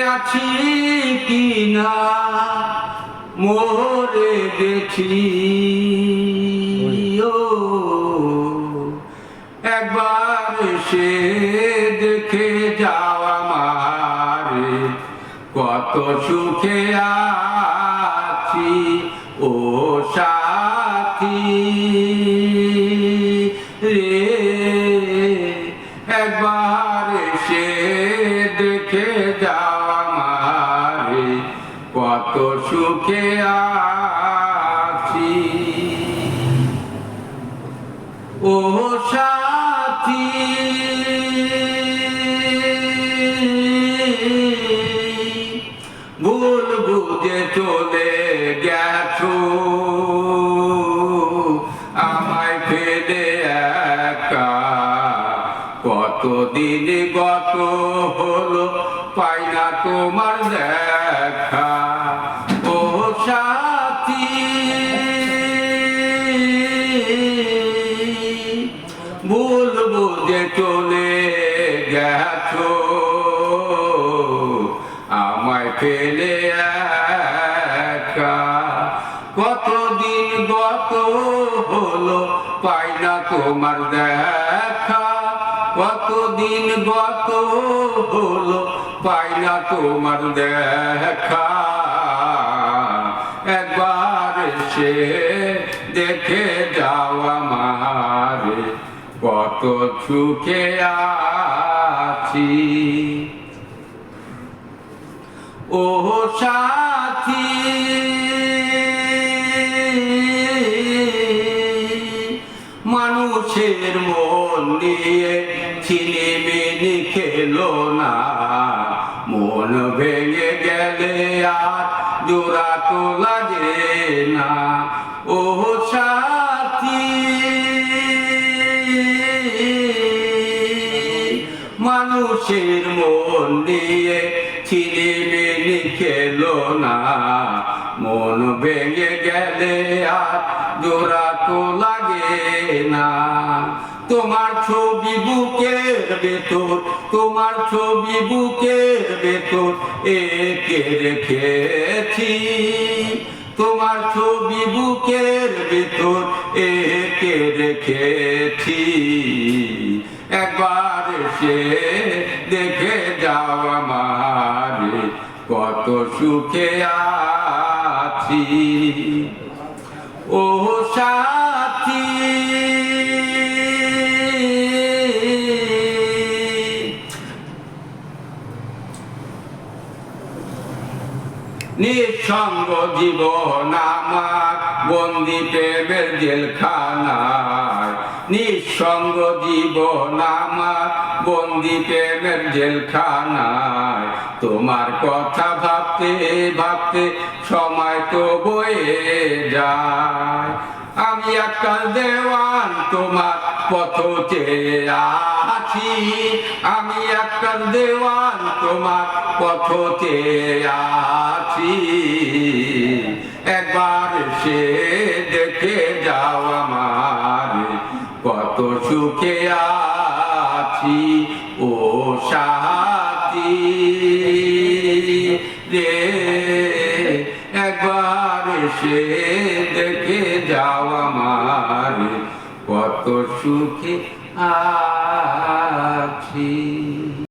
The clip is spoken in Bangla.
আছি কিনা মরে গেছি একবার সে দেখে যাও আমারে কত সুখে আছি ও সাথী রে একবার সে দেখে যাও আমারে কত সুখে আছি ও সাথী ভুল বুঝে চলে গেছো আমায় ফেলে একা কতদিন গত হলো পাই না তোমার দেখা ও সাথী ভুল বুঝে চলে গেছো আমায় ফেলে একা কতদিন গত হলো পাই না তোমার দেখা কতদিন গত হলো পাই না তোমার দেখা একবার সে দেখে যাও আমারে কত সুখে আছি ও সাথী মানুষের মন নিয়ে ছিনিমিনি খেলো না মন ভেঙে গেলে আর জোড়া তো লাগে না ও সাথী মানুষের মন নিয়ে ছিনিমিনি খেলো না মন ভেঙে গেলে আর জোড়া তো লাগে না তোমার ছবি বুকের ভেতর তোমার ছবি বুকের ভেতর এঁকে রেখেছি তোমার ছবি বুকের ভেতর এঁকে রেখেছি একবার সে দেখে যাও আমারে কত সুখে আছি ও সাথী নিঃসঙ্গ জীবন আমার বন্দি প্রেমের জেলখানায় নিঃসঙ্গ জীবন আমার বন্দি প্রেমের জেলখানায় তোমার কথা ভাবতে ভাবতে সময় তো বয়ে যায় আমি একটা দেওয়ান তোমার পথ চেয়ে আছি আমি একটা দেওয়ান তোমার পথ চেয়ে আছি একবার সে দেখে যাও আমার কত সুখে আছি ও সাথী রে একবার সে দেখে যাও আমার কত সুখে